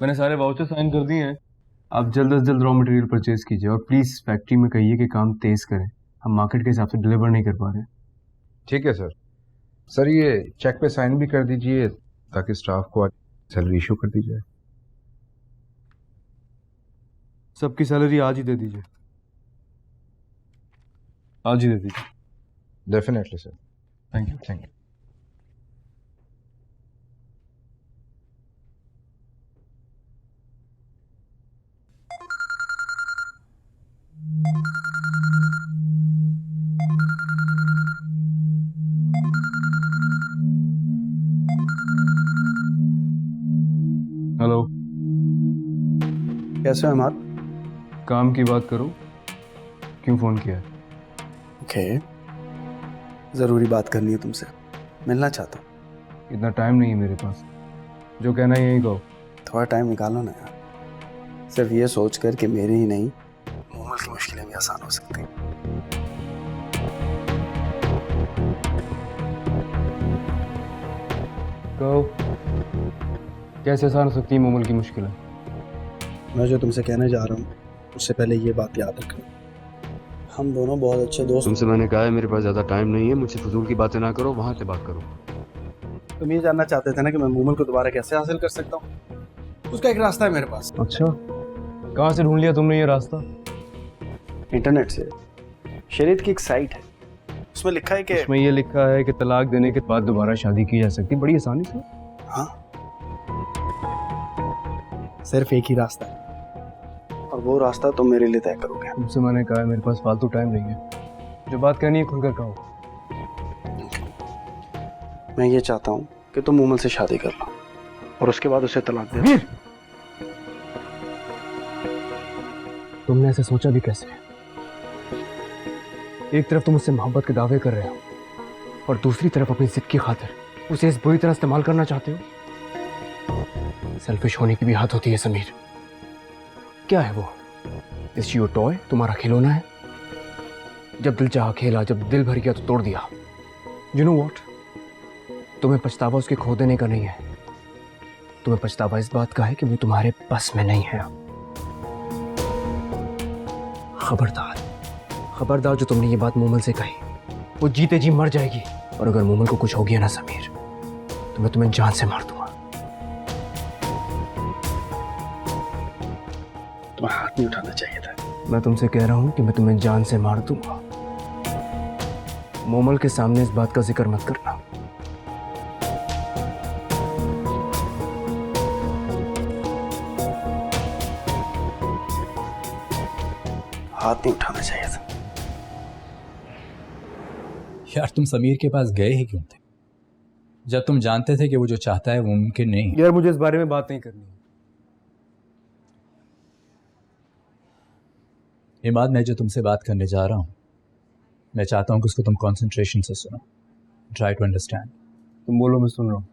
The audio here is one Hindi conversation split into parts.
मैंने सारे वाउचर साइन कर दिए हैं। आप जल्द से जल्द रॉ मटेरियल परचेज कीजिए और प्लीज़ फैक्ट्री में कहिए कि काम तेज़ करें। हम मार्केट के हिसाब से डिलीवर नहीं कर पा रहे। ठीक है सर। सर ये चेक पे साइन भी कर दीजिए ताकि स्टाफ को आज सैलरी इशू कर दी जाए। सबकी सैलरी आज ही दे दीजिए, आज ही दे दीजिए। Definitely sir. Thank you. Thank you. Hello, कैसे हो अहमद? काम की बात करो। क्यों फ़ोन किया है? ओके, ज़रूरी बात करनी है तुमसे, मिलना चाहता हूँ। इतना टाइम नहीं है मेरे पास, जो कहना है यही कहो। थोड़ा टाइम निकालो ना यार, सिर्फ ये सोच कर कि मेरी ही नहीं मोमल की मुश्किलें भी आसान हो सकती हैं। कहो, कैसे आसान हो सकती है मोमल की मुश्किलें? मैं जो तुमसे कहने जा रहा हूँ उससे पहले ये बात याद रखना, हम दोनों बहुत अच्छे दोस्त। तुमसे मैंने कहा है मेरे पास ज़्यादा टाइम नहीं है, मुझसे फजूल की बातें ना करो, वहाँ से बात करो। तुम ये जानना चाहते थे ना कि मैं मोमल को दोबारा कैसे हासिल कर सकता हूँ? उसका एक रास्ता है मेरे पास। अच्छा, कहाँ से ढूंढ लिया तुमने ये रास्ता? इंटरनेट से। शरीयत की एक साइट है, उसमें लिखा है कि इसमें ये लिखा है कि तलाक देने के बाद दोबारा शादी की जा सकती है, बड़ी आसानी से। हाँ, सिर्फ एक ही रास्ता है और वो रास्ता तुम मेरे लिए तय करोगे। तुमसे मैंने कहा है मेरे पास फालतू टाइम नहीं है, जो बात कहनी है खुलकर कहो। मैं ये चाहता हूँ कि तुम मोमल से शादी कर लो और उसके बाद उसे तलाक दे दो। तुमने ऐसे सोचा भी कैसे? एक तरफ तुम उससे मोहब्बत के दावे कर रहे हो और दूसरी तरफ अपनी जिद की खातिर उसे इस बुरी तरह इस्तेमाल करना चाहते हो। सेल्फिश होने की भी हद होती है समीर। क्या है वो? इस योर टॉय, तुम्हारा खिलौना है? जब दिल चाहा खेला, जब दिल भर गया तो तोड़ दिया। यू नो व्हाट, तुम्हें पछतावा उसके खो देने का नहीं है, तुम्हें पछतावा इस बात का है कि वो तुम्हारे बस में नहीं है। खबरदार, खबरदार, जो तुमने ये बात मोमल से कही वो जीते जी मर जाएगी, और अगर मोमल को कुछ हो गया ना समीर, तो मैं तुम्हें जान से मार दूंगा। तुम्हें हाथ नहीं उठाना चाहिए था। मैं तुमसे कह रहा हूं कि मैं तुम्हें जान से मार दूंगा। मोमल के सामने इस बात का जिक्र मत करना। हाथ नहीं उठाना चाहिए था। यार तुम समीर के पास गए ही क्यों थे, जब तुम जानते थे कि वो जो चाहता है वो मुमकिन नहीं। यार मुझे इस बारे में बात नहीं करनी। इमाद, मैं जो तुमसे बात करने जा रहा हूँ, मैं चाहता हूँ कि उसको तुम कंसंट्रेशन से सुनो। Try to understand. तुम बोलो, मैं सुन रहा हूँ।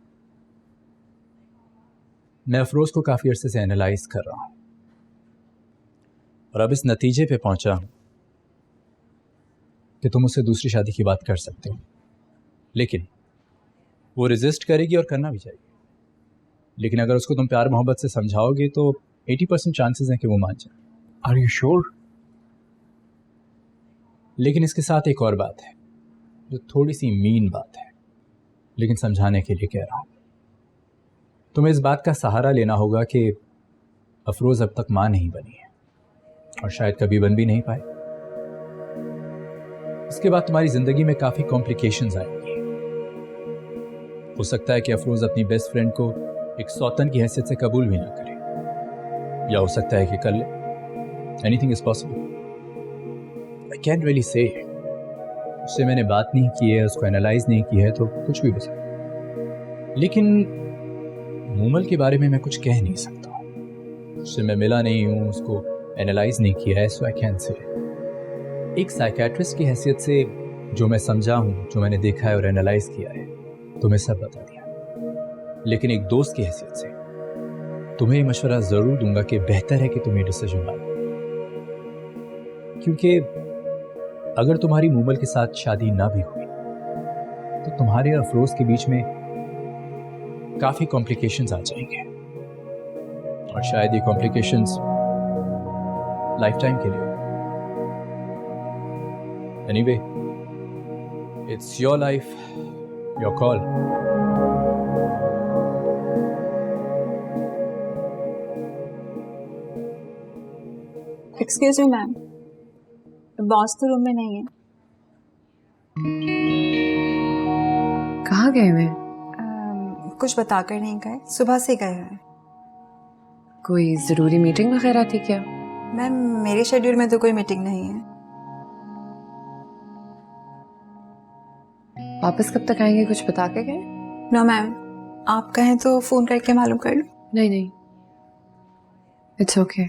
मैं अफरोज को काफ़ी अरसे से एनालाइज कर रहा हूँ और अब इस नतीजे पे पहुंचा हूँ कि तुम उससे दूसरी शादी की बात कर सकते हो, लेकिन वो रेजिस्ट करेगी और करना भी चाहिए। लेकिन अगर उसको तुम प्यार मोहब्बत से समझाओगे तो 80% चांसेस हैं कि वो मान जाए। Are you sure? लेकिन इसके साथ एक और बात है जो थोड़ी सी मीन बात है, लेकिन समझाने के लिए कह रहा हूं। तुम्हें इस बात का सहारा लेना होगा कि अफरोज अब तक मां नहीं बनी है और शायद कभी बन भी नहीं पाए। इसके बाद तुम्हारी जिंदगी में काफी कॉम्प्लिकेशंस आएंगी। हो सकता है कि अफरोज अपनी बेस्ट फ्रेंड को एक सौतन की हैसियत से कबूल भी ना करे, या हो सकता है कि कर ले। Anything is possible. I can't really say. उससे मैंने बात नहीं की है, उसको एनालाइज नहीं की है, तो कुछ भी हो सकता है। लेकिन मोमल के बारे में मैं कुछ कह नहीं सकता। उससे मैं मिला नहीं हूँ, उसको एनालाइज नहीं किया है, सो आई कैन से। एक साइकेट्रिस्ट की हैसियत से जो मैं समझा हूँ, जो मैंने देखा है और एनालाइज किया है, तुम्हें सब बता दिया। लेकिन एक दोस्त की हैसियत से तुम्हें ये मशवरा जरूर दूंगा कि बेहतर है कि तुम ये डिसीजन लो, क्योंकि अगर तुम्हारी मोमल के साथ शादी ना भी हुई तो तुम्हारे और अफरोज के बीच में काफी कॉम्प्लिकेशंस आ जाएंगे। और शायद ये कॉम्प्लिकेशंस लाइफ टाइम के लिए। Anyway, it's your life, your call. Excuse me ma'am, boss तो रूम में नहीं है। कहाँ गए हुए? कुछ बताकर नहीं गए, सुबह से गए हैं। कोई जरूरी मीटिंग वगैरह थी क्या? मैम मेरे शेड्यूल में तो कोई मीटिंग नहीं है। वापस कब तक आएंगे, कुछ बता के गए? नो मैम, आप कहें तो फोन करके मालूम कर लूं। नहीं नहीं, इट्स ओके।